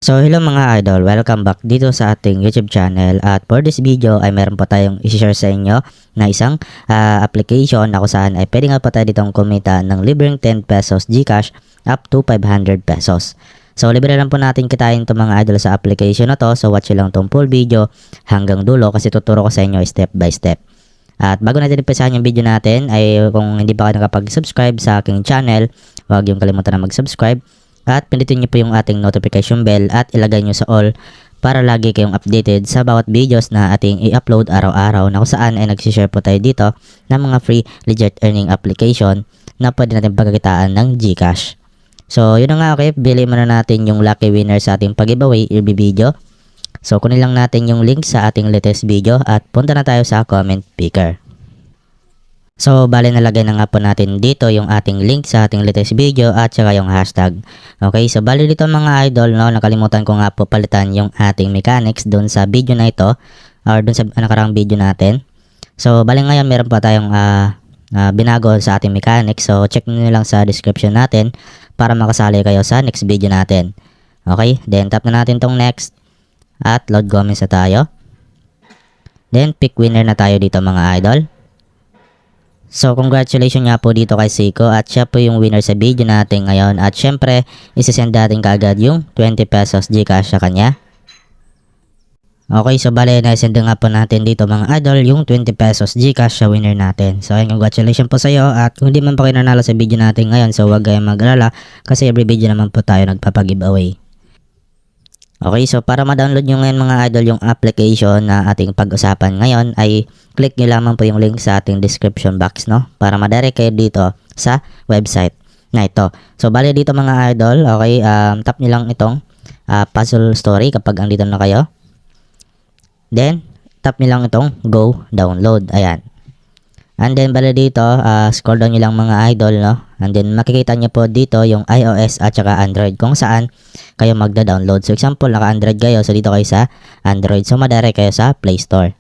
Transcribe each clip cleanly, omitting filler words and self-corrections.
So hello mga idol, welcome back dito sa ating YouTube channel at for this video ay meron po tayong i-share sa inyo na isang application na kung saan ay pwede nga po tayo ditong kumita ng libreng 10 pesos GCash up to 500 pesos. So libre lang po natin kitain itong mga idol sa application na to, so watch lang itong full video hanggang dulo kasi tuturo ko sa inyo step by step. At bago natin umpisahan yung video natin ay kung hindi pa kayo nakapag-subscribe sa aking channel, huwag yung kalimutan na mag-subscribe. At pindutin nyo po yung ating notification bell at ilagay nyo sa all para lagi kayong updated sa bawat videos na ating i-upload araw-araw na kung saan ay nagsishare po tayo dito ng mga free legit earning application na pwede natin pagkakitaan ng GCash. So yun na nga, okay, bili muna natin yung lucky winner sa ating pag-giveaway video. So kunin lang natin yung link sa ating latest video at punta na tayo sa comment picker. So, bale nalagay na nga po natin dito yung ating link sa ating latest video at saka yung hashtag. Okay, so bale dito mga idol, no, nakalimutan ko nga po palitan yung ating mechanics dun sa video na ito or dun sa nakarang video natin. So, bale ngayon meron pa tayong binago sa ating mechanics. So, check nyo lang sa description natin para makasali kayo sa next video natin. Okay, then tap na natin tong next at load comments na tayo. Then, pick winner na tayo dito mga idol. So, congratulations nga po dito kay Seiko at siya po yung winner sa video natin ngayon. At syempre, isisend natin kaagad yung 20 pesos GCash sa kanya. Okay, so bale, naisend nga po natin dito mga idol yung 20 pesos GCash sa winner natin. So, ayun, congratulations po sa iyo. At kung hindi man pa kayo nanalo sa video natin ngayon, so huwag kayong mag-alala kasi every video naman po tayo nagpapag-giveaway. Okay, so para ma-download nyo ngayon mga idol yung application na ating pag-usapan ngayon ay click nyo lamang po yung link sa ating description box, no? Para ma-direct kayo dito sa website na ito. So bali dito mga idol, okay, tap nyo lang itong puzzle story kapag andito na kayo. Then, tap nyo lang itong go download. Ayan. And then bali dito, scroll down nyo lang mga idol, no? And then makikita nyo po dito yung iOS at saka Android kung saan kayo magda-download. So example, naka-Android kayo, so dito kayo sa Android. So madirect kayo sa Play Store.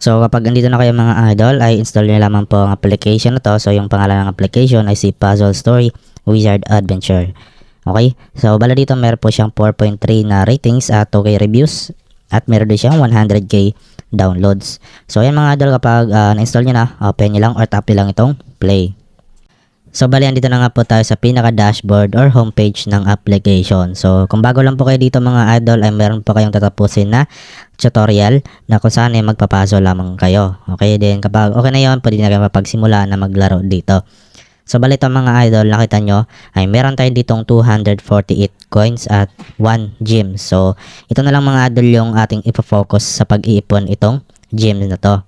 So kapag andito na kayo mga idol, ay install nyo lamang po ang application na to. So yung pangalan ng application ay si Puzzle Story Wizard Adventure. Okay? So bala dito meron po siyang 4.3 na ratings at 2K reviews. At meron din siyang 100K downloads. So ayan mga idol, kapag na-install nyo na, open nyo lang or tap nyo lang itong play. So bali, andito na nga po tayo sa pinaka-dashboard or homepage ng application. So kung bago lang po kayo dito mga idol, ay meron po kayong tatapusin na tutorial na kung saan ay magpapaso lamang kayo. Okay, then kapag okay na yon, pwede na kayo mapagsimula na maglaro dito. So bali ito mga idol, nakita nyo ay meron tayo ditong 248 coins at 1 gem. So ito na lang mga idol yung ating ipofocus sa pag-iipon itong gems na to.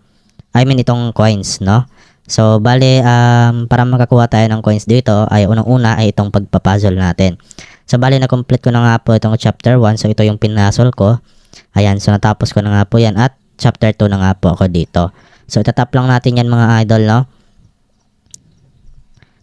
I mean itong coins, no? So bali, para makakuha tayo ng coins dito ay unang-una ay itong pagpapuzzle natin. So bali, na-complete ko na nga po itong chapter 1. So ito yung pinasol ko. Ayan, so natapos ko na nga po yan at chapter 2 na nga po ako dito. So itatap lang natin yan mga idol, no?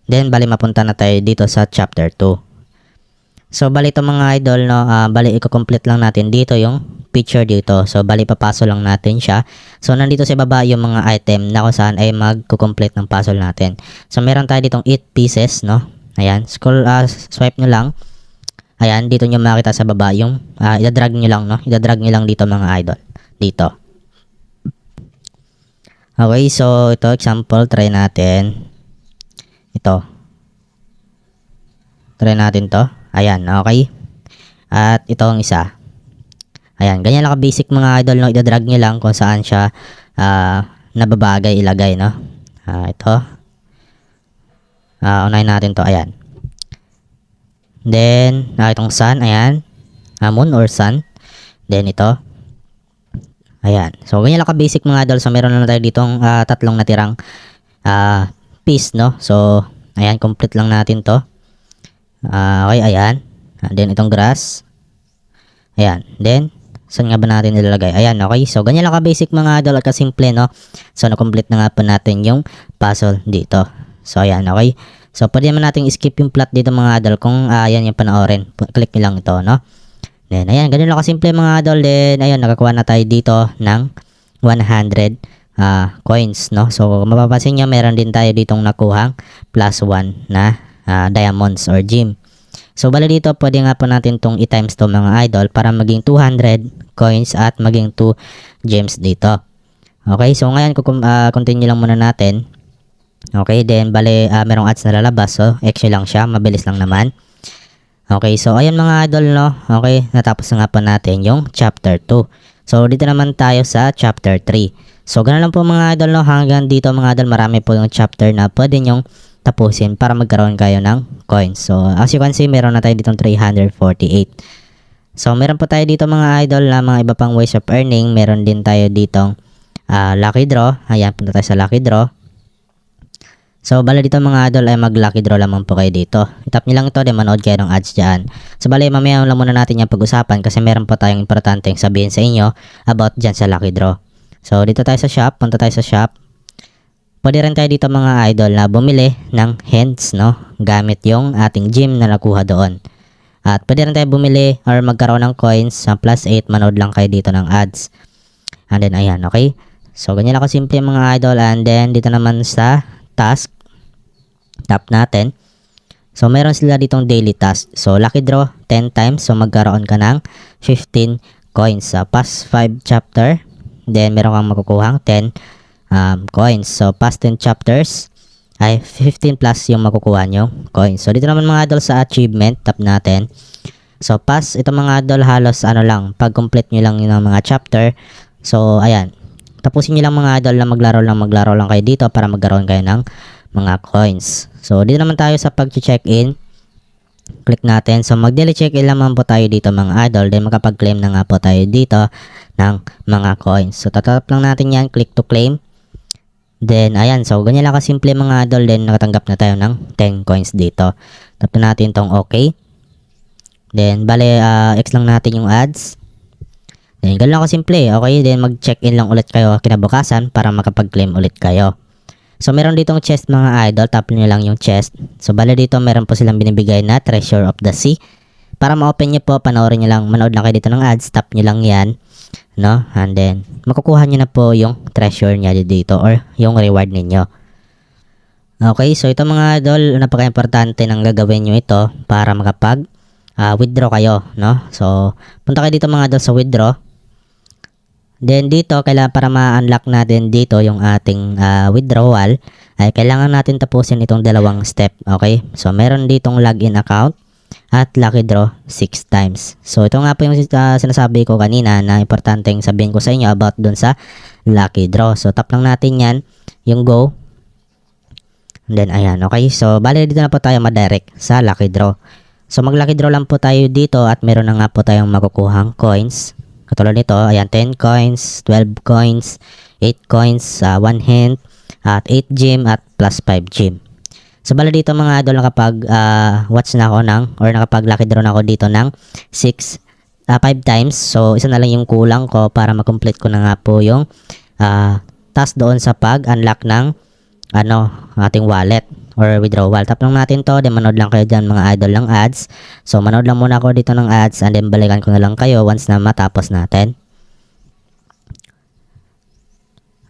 Then bali, mapunta na tayo dito sa chapter 2. So bali ito mga idol, no, bali i-complete lang natin dito yung picture dito. So bali papaso lang natin siya. So nandito sa baba yung mga item na kung saan ay magko-complete ng puzzle natin. So meron tayo ditong 8 pieces, no. Ayan, scroll swipe nyo lang. Ayan, dito nyo makita sa baba yung ida-drag nyo lang, no. Ida-drag nyo lang dito mga idol. Dito. Okay, so ito example, try natin. Ito. Try natin to. Ayan, okay. At ito ang isa. Ayan, ganyan lang ka-basic mga idol, no? Ida-drag nyo lang kung saan siya nababagay ilagay, no? Ito. Unahin natin to. Ayan. Then, itong sun. Ayan. Moon or sun. Then, ito. Ayan. So, ganyan lang ka-basic mga idol. So, meron na tayo ditong tatlong natirang piece, no? So, ayan, complete lang natin to. Okay, ayan. And then, itong grass. Ayan. Then, saan nga ba natin nilalagay? Ayan, okay. So, ganyan lang ka-basic mga idol at kasimple, no? So, na-complete na nga po natin yung puzzle dito. So, ayan, okay. So, pwede naman natin skip yung plot dito mga idol kung ayan yung panoorin. Click nyo lang ito, no? Then, ayan, ganyan lang kasimple mga idol. Then, ayun, nakakuha na tayo dito ng 100 coins, no? So, mapapansin nyo, meron din tayo ditong nakuhang +1 na diamonds or gem. So bali dito pwede nga po natin tong i-times to mga idol para maging 200 coins at maging 2 gems dito. Okay, so ngayon continue lang muna natin. Okay, then bali merong ads na lalabas. So extra lang siya, mabilis lang naman. Okay, so ayun mga idol, no. Okay, natapos na nga po natin yung chapter 2. So dito naman tayo sa chapter 3. So ganoon lang po mga idol, no. Hanggang dito mga idol, marami po yung chapter na pwede nyong tapusin para magkaroon kayo ng coins. So as you can see, meron na tayo ditong 348. So meron po tayo dito mga idol na mga iba pang ways of earning. Meron din tayo ditong lucky draw. Ayan, punta tayo sa lucky draw. So, bala dito mga idol ay mag-lucky draw lamang po kayo dito. Itap nyo lang ito, then manood kayo ng ads dyan. So, bala mamaya lang muna natin yung pag-usapan kasi meron po tayong importanteng sabihin sa inyo about dyan sa lucky draw. So, dito tayo sa shop, punta tayo sa shop. Pwede rin tayo dito mga idol na bumili ng hints, no? Gamit yung ating gem na nakuha doon. At pwede rin tayo bumili or magkaroon ng coins sa +8, manood lang kayo dito ng ads. And then, ayan, okay? So, ganyan lang kasimple mga idol. And then, dito naman sa task, tap natin. So meron sila ditong daily task. So lucky draw 10 times, so magkaroon ka ng 15 coins sa past 5 chapter. Then meron kang makukuhang 10 coins. So past 10 chapters ay 15 plus yung makukuha nyo coins. So dito naman mga idol sa achievement, tap natin. So past ito mga idol, halos ano lang, pag complete nyo lang yung mga chapter. So ayan, tapusin nyo lang mga idol na maglaro lang kayo dito para magkaroon kayo ng mga coins. So dito naman tayo sa pag-check-in. Click natin. So mag-daily check-in naman po tayo dito mga idol. Then makapag-claim na nga po tayo dito ng mga coins. So tatap lang natin yan. Click to claim. Then ayan. So ganyan lang kasimple mga idol. Then nakatanggap na tayo ng 10 coins dito. Tap natin tong okay. Then bale X lang natin yung ads. Then, ganun lang kasimple. Okay, then mag-check-in lang ulit kayo kinabukasan para makapag-claim ulit kayo. So, meron ditong chest mga idol. Tap nyo lang yung chest. So, bala dito, meron po silang binibigay na Treasure of the Sea. Para ma-open nyo po, panoorin nyo lang, manood lang kayo dito ng ads. Tap nyo lang yan. No? And then, makukuha nyo na po yung treasure nya dito or yung reward ninyo. Okay, so ito mga idol, napaka-importante nang gagawin nyo ito para makapag-withdraw kayo. No? So, punta kayo dito mga idol sa withdraw. Then dito, kailangan para ma-unlock natin dito yung ating withdrawal, ay kailangan natin tapusin itong dalawang step. Okay? So, meron ditong login account at lucky draw 6 times. So, ito nga po yung sinasabi ko kanina na importanteng sabihin ko sa inyo about dun sa lucky draw. So, tap lang natin yan, yung go. And then, ayan. Okay? So, bali dito na po tayo ma-direct sa lucky draw. So, mag-lucky draw lang po tayo dito at meron na nga po tayong makukuhang coins. Katulad nito, ayan, 10 coins, 12 coins, 8 coins, 1 hint, at 8 gem, at plus 5 gem. So, bala dito mga idol, nakapag watch na ako or nakapag lucky draw na ako dito ng 5 times. So, isa na lang yung kulang ko para makomplete ko na nga po yung task doon sa pag-unlock ng ating wallet or withdrawal. Tap lang natin to, then manood lang kayo dyan mga idol ng ads. So manood lang muna ako dito ng ads and then balikan ko na lang kayo once na matapos natin.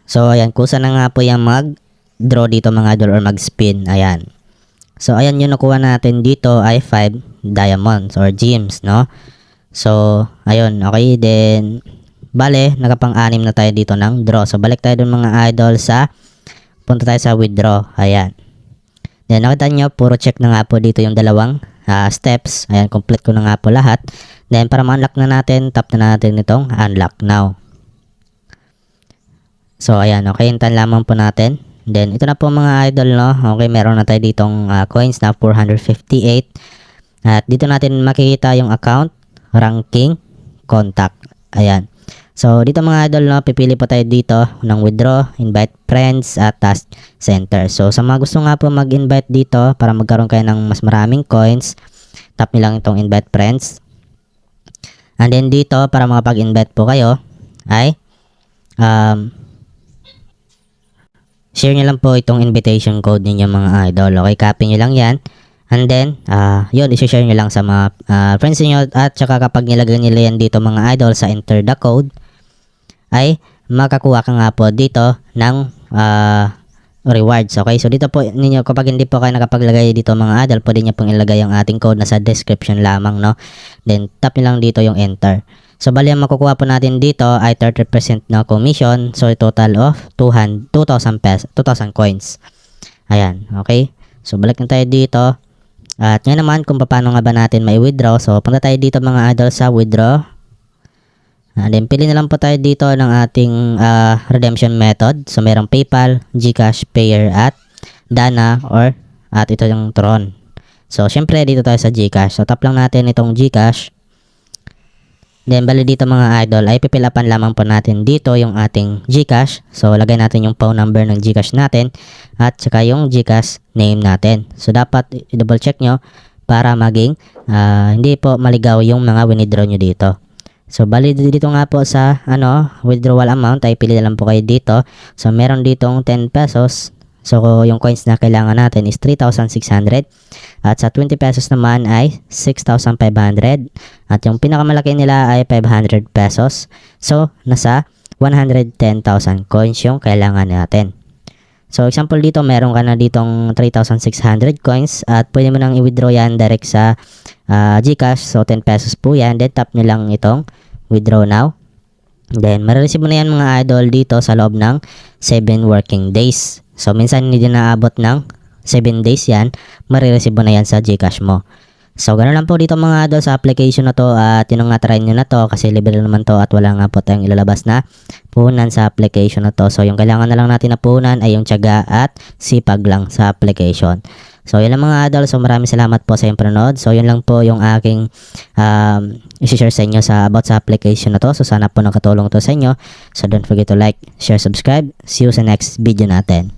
So ayan, kusa na nga po yung mag-draw dito mga idol or mag-spin. Ayan. So ayan, yung nakuha natin dito ay 5 diamonds or gems, no? So ayun, okay, then bale, nakapang-anim na tayo dito ng draw. So balik tayo dun mga idol sa punta tayo sa withdraw. Ayan. Then nakita nyo, puro check na nga po dito yung dalawang steps. Ayan, complete ko na nga po lahat. Then para ma-unlock na natin, tap na natin itong unlock now. So ayan, okay, hintayin lamang po natin. Then ito na po mga idol, no. Okay, meron na tayo ditong coins na 458. At dito natin makikita yung account, ranking, contact. Ayan. So, dito mga idol, no, pipili po tayo dito ng withdraw, invite friends, at task center. So, sa mga gusto nga po mag-invite dito para magkaroon kayo ng mas maraming coins, tap nyo lang itong invite friends. And then dito, para makapag-invite po kayo, ay share nyo lang po itong invitation code ninyo mga idol. Okay, copy nyo lang yan. And then, yun, isi-share nyo lang sa mga friends niyo. At saka kapag nilagay nila yan dito mga idol sa enter the code, ay makakuha ka nga po dito ng rewards. Okay, so dito po ninyo, kapag hindi po kayo nakapaglagay dito mga idol, pwede nyo pong ilagay ang ating code na sa description lamang, no? Then tap nyo lang dito yung enter. So bali ang makukuha po natin dito ay 30% na commission, so total of 2,000 coins. Ayan, okay, so balik na tayo dito. At ngayon naman kung paano nga ba natin may withdraw. So punta tayo dito mga idol sa withdraw. And then pili na lang po tayo dito ng ating redemption method. So merong PayPal, GCash, Payer at Dana or at ito yung Tron. So syempre dito tayo sa GCash. So tap lang natin itong GCash. Then bali dito mga idol ay pipilapan lamang po natin dito yung ating GCash. So lagay natin yung phone number ng GCash natin at saka yung GCash name natin. So dapat i-double check nyo para maging hindi po maligaw yung mga winidraw nyo dito. So bali dito nga po sa withdrawal amount ay pili na lang po kayo dito. So meron ditong 10 pesos. So yung coins na kailangan natin is 3,600 at sa 20 pesos naman ay 6,500 at yung pinakamalaki nila ay 500 pesos. So nasa 110,000 coins yung kailangan natin. So example dito meron ka na ditong 3,600 coins at pwede mo nang i-withdraw yan direct sa GCash. So 10 pesos po yan. Then tap nyo lang itong withdraw now. Then marireceive mo na yan mga idol dito sa loob ng 7 working days. So minsan hindi din naabot ng 7 days yan, marireceive mo na yan sa GCash mo. So ganoon lang po dito mga idol sa application na to at yun nga try nyo na to kasi libre naman to at wala nga po tayong ilalabas na puhunan sa application na to. So yung kailangan na lang natin na puhunan ay yung tiyaga at sipag lang sa application. So yun lang mga idol. So maraming salamat po sa inyong panonood. So yun lang po yung aking i-share sa inyo about sa application na to. So sana po nakatulong to sa inyo. So don't forget to like, share, subscribe. See you sa next video natin.